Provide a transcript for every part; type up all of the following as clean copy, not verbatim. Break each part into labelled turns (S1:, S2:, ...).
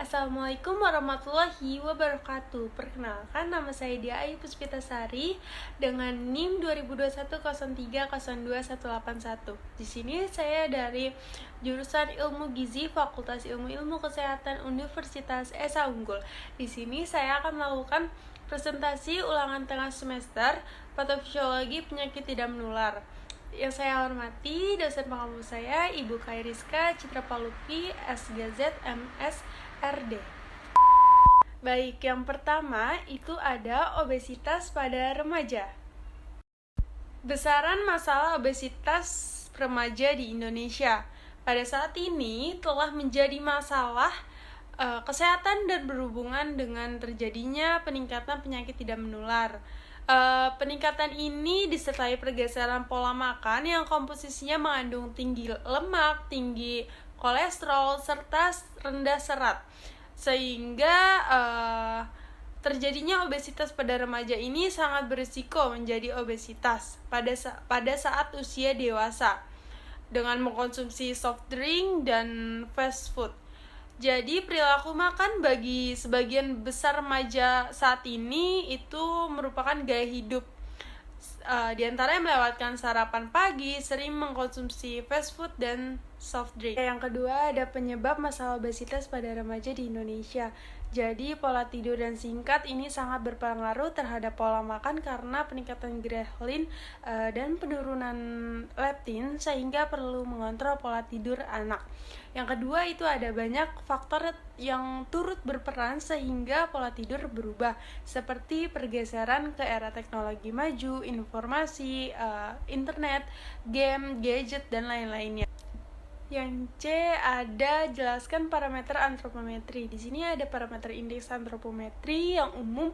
S1: Assalamualaikum warahmatullahi wabarakatuh. Perkenalkan, nama saya Dia Ayu Puspitasari dengan NIM 202103021181. Di sini saya dari jurusan Ilmu Gizi Fakultas Ilmu Kesehatan Universitas Esa Unggul. Di sini saya akan melakukan presentasi ulangan tengah semester Patofisiologi Penyakit Tidak Menular. Yang saya hormati dosen pengampu saya Ibu Kairiska Citra Palupi SGZ MS RD. Baik, yang pertama itu ada obesitas pada remaja. Besaran masalah obesitas remaja di Indonesia pada saat ini telah menjadi masalah kesehatan dan berhubungan dengan terjadinya peningkatan penyakit tidak menular. Peningkatan ini disertai pergeseran pola makan yang komposisinya mengandung tinggi lemak, tinggi kolesterol, serta rendah serat, sehingga terjadinya obesitas pada remaja ini sangat berisiko menjadi obesitas pada saat usia dewasa dengan mengkonsumsi soft drink dan fast food. Jadi perilaku makan bagi sebagian besar remaja saat ini itu merupakan gaya hidup. Di antaranya melewatkan sarapan pagi, sering mengkonsumsi fast food dan soft drink. Yang kedua ada penyebab masalah obesitas pada remaja di Indonesia. Jadi pola tidur dan singkat ini sangat berpengaruh terhadap pola makan karena peningkatan grelin dan penurunan leptin, sehingga perlu mengontrol pola tidur anak. Yang kedua itu ada banyak faktor yang turut berperan sehingga pola tidur berubah, seperti pergeseran ke era teknologi maju, informasi, internet, game, gadget, dan lain-lainnya. Yang C ada jelaskan parameter antropometri. Di sini ada parameter indeks antropometri yang umum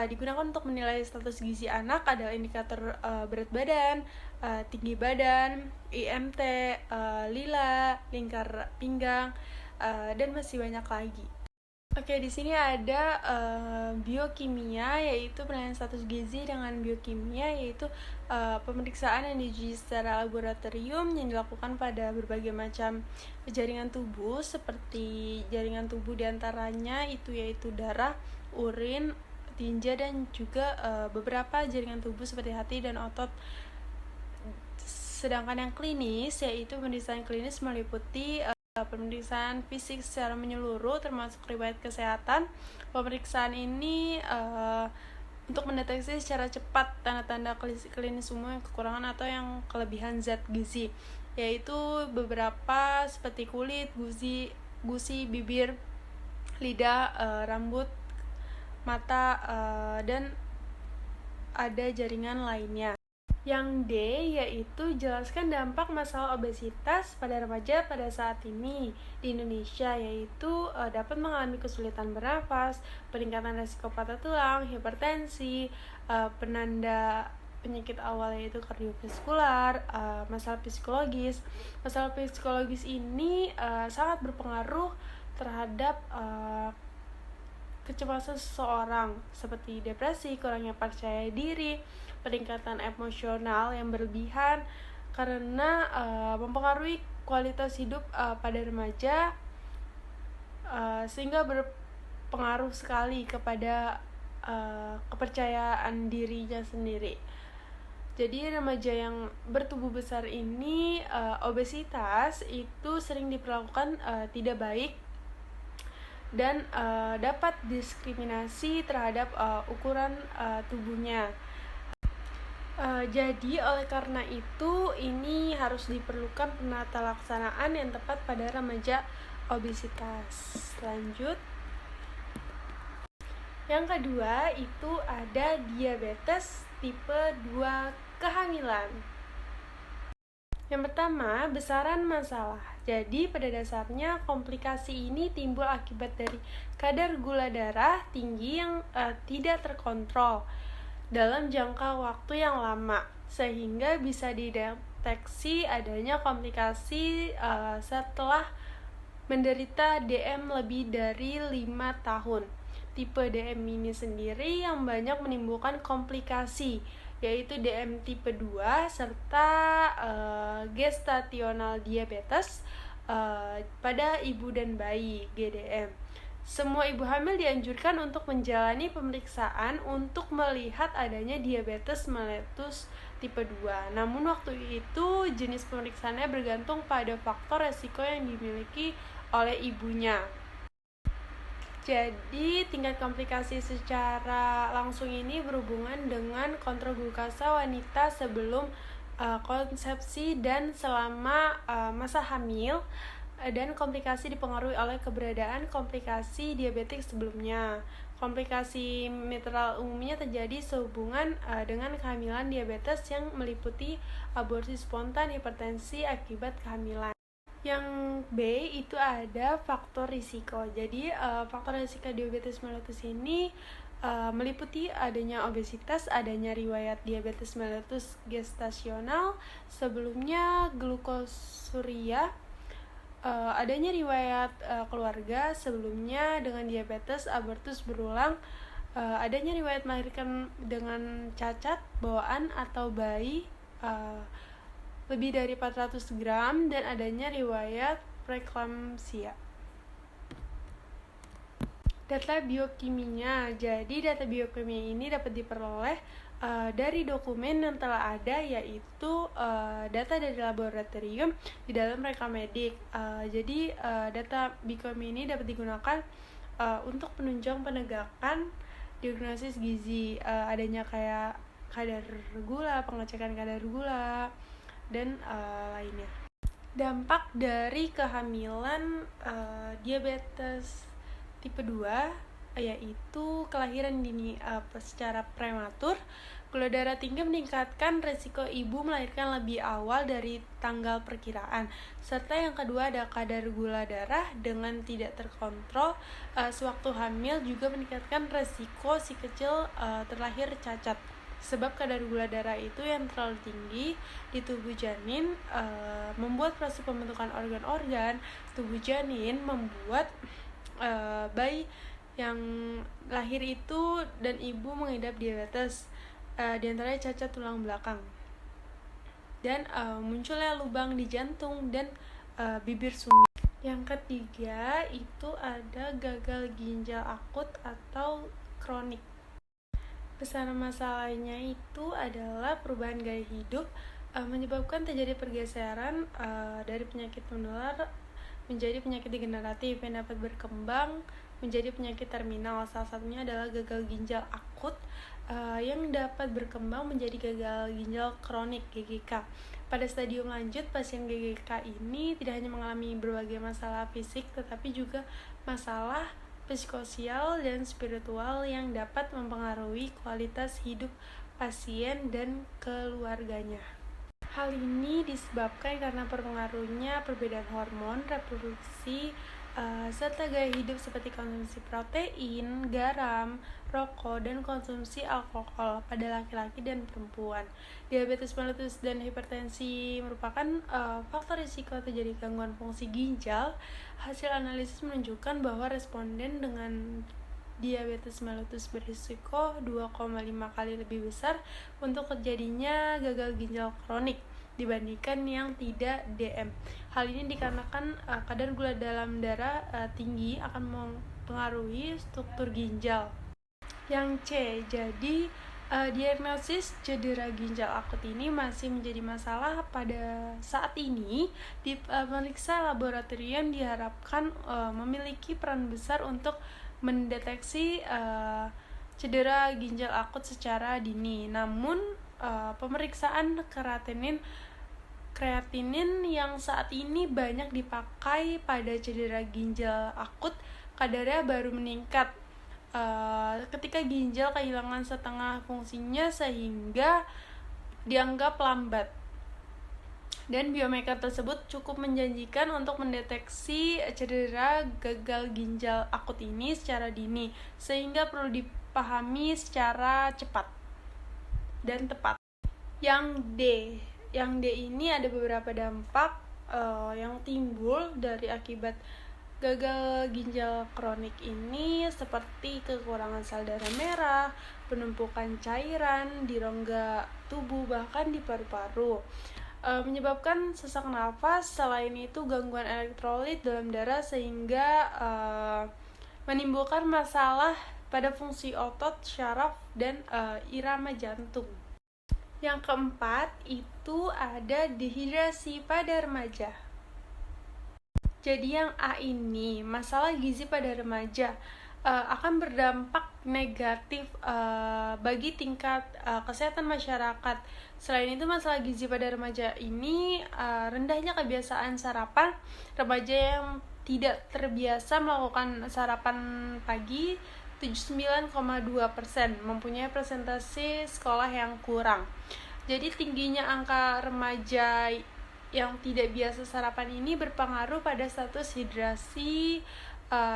S1: digunakan untuk menilai status gizi anak. Ada indikator berat badan, tinggi badan, IMT, lila, lingkar pinggang, dan masih banyak lagi. Oke, di sini ada biokimia, yaitu penilaian status gizi dengan biokimia, yaitu pemeriksaan yang diuji secara laboratorium yang dilakukan pada berbagai macam jaringan tubuh, seperti jaringan tubuh diantaranya itu yaitu darah, urin, tinja, dan juga beberapa jaringan tubuh seperti hati dan otot. Sedangkan yang klinis, yaitu pemeriksaan klinis meliputi pemeriksaan fisik secara menyeluruh termasuk riwayat kesehatan. Pemeriksaan ini untuk mendeteksi secara cepat tanda-tanda klinis umum yang kekurangan atau yang kelebihan zat gizi, yaitu beberapa seperti kulit, gusi, bibir, lidah, rambut, mata, dan ada jaringan lainnya. Yang D yaitu jelaskan dampak masalah obesitas pada remaja pada saat ini di Indonesia, yaitu dapat mengalami kesulitan bernafas, peningkatan risiko patah tulang, hipertensi, penanda penyakit awal yaitu kardiovaskular, masalah psikologis. Masalah psikologis ini sangat berpengaruh terhadap kecemasan seseorang, seperti depresi, kurangnya percaya diri, peningkatan emosional yang berlebihan, karena mempengaruhi kualitas hidup pada remaja, sehingga berpengaruh sekali kepada kepercayaan dirinya sendiri. Jadi remaja yang bertubuh besar ini, obesitas itu sering diperlakukan tidak baik dan dapat diskriminasi terhadap ukuran tubuhnya. Jadi oleh karena itu ini harus diperlukan penata laksanaan yang tepat pada remaja obesitas. Lanjut. Yang kedua itu ada diabetes tipe 2 kehamilan. Yang pertama, besaran masalah. Jadi pada dasarnya komplikasi ini timbul akibat dari kadar gula darah tinggi yang tidak terkontrol dalam jangka waktu yang lama, sehingga bisa dideteksi adanya komplikasi setelah menderita DM lebih dari 5 tahun. Tipe DM ini sendiri yang banyak menimbulkan komplikasi, yaitu DM tipe 2 serta gestational diabetes pada ibu dan bayi, GDM. Semua ibu hamil dianjurkan untuk menjalani pemeriksaan untuk melihat adanya diabetes mellitus tipe 2. Namun waktu itu jenis pemeriksaannya bergantung pada faktor resiko yang dimiliki oleh ibunya. Jadi tingkat komplikasi secara langsung ini berhubungan dengan kontrol glukasa wanita sebelum konsepsi dan selama masa hamil, dan komplikasi dipengaruhi oleh keberadaan komplikasi diabetes sebelumnya. Komplikasi mitral umumnya terjadi sehubungan dengan kehamilan diabetes yang meliputi aborsi spontan, hipertensi akibat kehamilan. Yang B itu ada faktor risiko. Jadi faktor risiko diabetes mellitus ini meliputi adanya obesitas, adanya riwayat diabetes mellitus gestasional sebelumnya, glukosuria, adanya riwayat keluarga sebelumnya dengan diabetes, abortus berulang, adanya riwayat melahirkan dengan cacat bawaan atau bayi lebih dari 400 gram, dan adanya riwayat preeklamsia. Data biokimia. Jadi data biokimia ini dapat diperoleh dari dokumen yang telah ada, yaitu data dari laboratorium di dalam rekamedik. Jadi data biokimia ini dapat digunakan untuk penunjang penegakan diagnosis gizi, adanya kayak kadar gula, pengecekan kadar gula, dan lainnya. Dampak dari kehamilan diabetes tipe 2 yaitu kelahiran dini secara prematur. Gula darah tinggi meningkatkan resiko ibu melahirkan lebih awal dari tanggal perkiraan. Serta yang kedua ada kadar gula darah dengan tidak terkontrol sewaktu hamil juga meningkatkan resiko si kecil terlahir cacat. Sebab kadar gula darah itu yang terlalu tinggi di tubuh janin membuat proses pembentukan organ-organ tubuh janin, membuat bayi yang lahir itu dan ibu mengidap diabetes, diantaranya cacat tulang belakang, dan munculnya lubang di jantung dan bibir sumit. Yang ketiga itu ada gagal ginjal akut atau kronik. Besar masalahnya itu adalah perubahan gaya hidup menyebabkan terjadi pergeseran dari penyakit menular menjadi penyakit degeneratif yang dapat berkembang menjadi penyakit terminal. Salah satunya adalah gagal ginjal akut yang dapat berkembang menjadi gagal ginjal kronik (GGK). Pada stadium lanjut, pasien GGK ini tidak hanya mengalami berbagai masalah fisik tetapi juga masalah psikososial dan spiritual yang dapat mempengaruhi kualitas hidup pasien dan keluarganya. Hal ini disebabkan karena terpengaruhnya perbedaan hormon, reproduksi, serta gaya hidup seperti konsumsi protein, garam, rokok, dan konsumsi alkohol pada laki-laki dan perempuan. Diabetes mellitus dan hipertensi merupakan faktor risiko terjadi gangguan fungsi ginjal. Hasil analisis menunjukkan bahwa responden dengan diabetes mellitus berisiko 2,5 kali lebih besar untuk terjadinya gagal ginjal kronik dibandingkan yang tidak DM. Hal ini dikarenakan kadar gula dalam darah tinggi akan mempengaruhi struktur ginjal. Yang C, jadi diagnosis cedera ginjal akut ini masih menjadi masalah pada saat ini. Di pemeriksa laboratorium diharapkan memiliki peran besar untuk mendeteksi cedera ginjal akut secara dini. Namun pemeriksaan kreatinin yang saat ini banyak dipakai pada cedera ginjal akut kadarnya baru meningkat ketika ginjal kehilangan setengah fungsinya sehingga dianggap lambat. Dan biomarker tersebut cukup menjanjikan untuk mendeteksi cedera gagal ginjal akut ini secara dini, sehingga perlu dipahami secara cepat dan tepat. Yang D ini ada beberapa dampak yang timbul dari akibat gagal ginjal kronik ini, seperti kekurangan sel darah merah, penumpukan cairan di rongga tubuh, bahkan di paru-paru, menyebabkan sesak nafas. Selain itu gangguan elektrolit dalam darah sehingga menimbulkan masalah pada fungsi otot, syaraf, dan irama jantung. Yang keempat itu ada dehidrasi pada remaja. Jadi yang A ini, masalah gizi pada remaja akan berdampak negatif bagi tingkat kesehatan masyarakat. Selain itu, masalah gizi pada remaja ini rendahnya kebiasaan sarapan. Remaja yang tidak terbiasa melakukan sarapan pagi 79,2% mempunyai presentasi sekolah yang kurang. Jadi tingginya angka remaja yang tidak biasa sarapan ini berpengaruh pada status hidrasi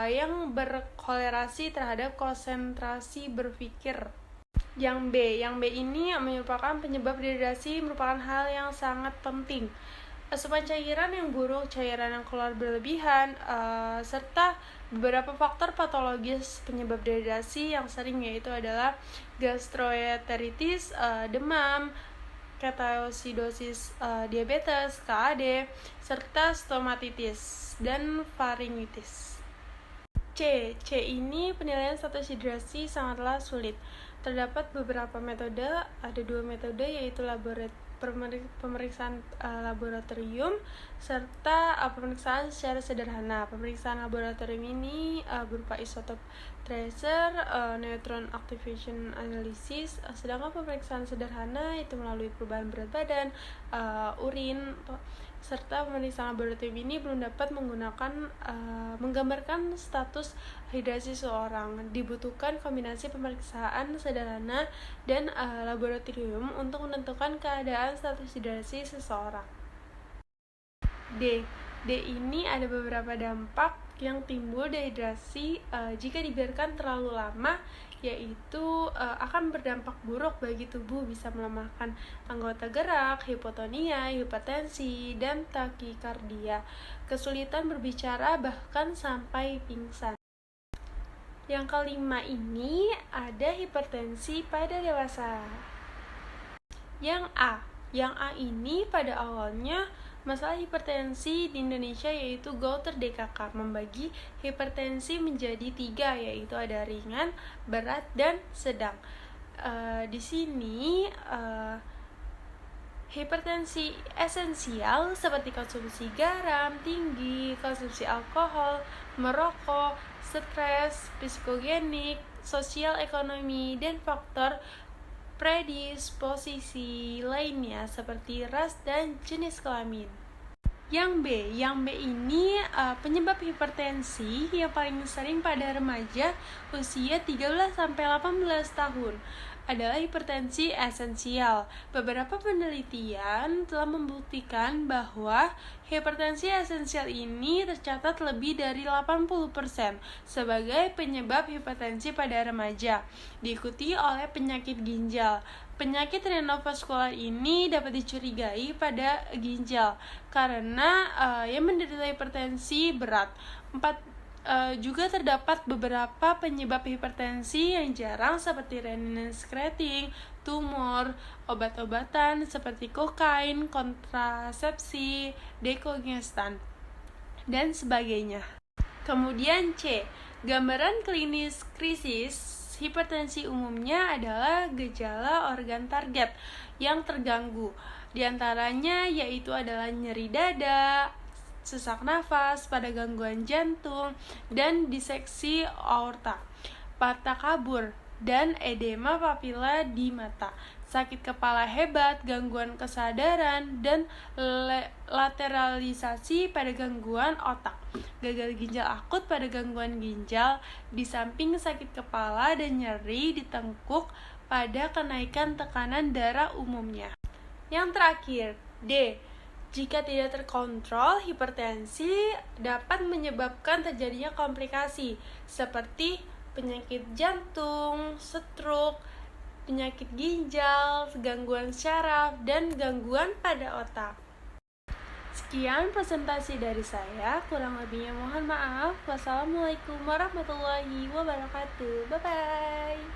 S1: yang berkolerasi terhadap konsentrasi berpikir. Yang B ini merupakan penyebab dehidrasi, merupakan hal yang sangat penting. Asupan cairan yang buruk, cairan yang keluar berlebihan, serta beberapa faktor patologis penyebab dehidrasi yang sering, yaitu adalah gastroenteritis, demam, ketoasidosis, diabetes, KAD, serta stomatitis dan faringitis. C ini penilaian status hidrasi sangatlah sulit. Terdapat beberapa metode, ada 2 metode, yaitu pemeriksaan laboratorium serta pemeriksaan secara sederhana. Pemeriksaan laboratorium ini berupa isotop tracer, neutron activation analysis, sedangkan pemeriksaan sederhana itu melalui perubahan berat badan, urin, serta pemeriksaan laboratorium ini belum dapat menggambarkan status hidrasi seseorang. Dibutuhkan kombinasi pemeriksaan sederhana dan laboratorium untuk menentukan keadaan status hidrasi seseorang. D ini ada beberapa dampak yang timbul dehidrasi jika dibiarkan terlalu lama, yaitu akan berdampak buruk bagi tubuh, bisa melemahkan anggota gerak, hipotonia, hipertensi, dan takikardia, kesulitan berbicara, bahkan sampai pingsan. Yang kelima ini ada hipertensi pada dewasa. Yang A ini pada awalnya masalah hipertensi di Indonesia yaitu Gauter DKK membagi hipertensi menjadi 3, yaitu ada ringan, berat, dan sedang. Di sini hipertensi esensial seperti konsumsi garam tinggi, konsumsi alkohol, merokok, stres, psikogenik, sosial ekonomi, dan faktor predisposisi lainnya seperti ras dan jenis kelamin. Yang B ini penyebab hipertensi yang paling sering pada remaja usia 13-18 tahun adalah hipertensi esensial. Beberapa penelitian telah membuktikan bahwa hipertensi esensial ini tercatat lebih dari 80% sebagai penyebab hipertensi pada remaja, diikuti oleh penyakit ginjal. Penyakit renovaskular ini dapat dicurigai pada ginjal karena yang menderita hipertensi berat. Juga terdapat beberapa penyebab hipertensi yang jarang seperti renin secreting, tumor, obat-obatan seperti kokain, kontrasepsi, dekongestan, dan sebagainya. Kemudian C, gambaran klinis krisis hipertensi umumnya adalah gejala organ target yang terganggu. Di antaranya yaitu adalah nyeri dada, sesak nafas pada gangguan jantung, dan diseksi aorta, patah kabur, dan edema papila di mata, sakit kepala hebat, gangguan kesadaran, dan lateralisasi pada gangguan otak, gagal ginjal akut pada gangguan ginjal, di samping sakit kepala dan nyeri di tengkuk pada kenaikan tekanan darah umumnya. Yang terakhir, D. Jika tidak terkontrol, hipertensi dapat menyebabkan terjadinya komplikasi seperti penyakit jantung, stroke, penyakit ginjal, gangguan syaraf, dan gangguan pada otak. Sekian presentasi dari saya, kurang lebihnya mohon maaf. Wassalamualaikum warahmatullahi wabarakatuh. Bye-bye.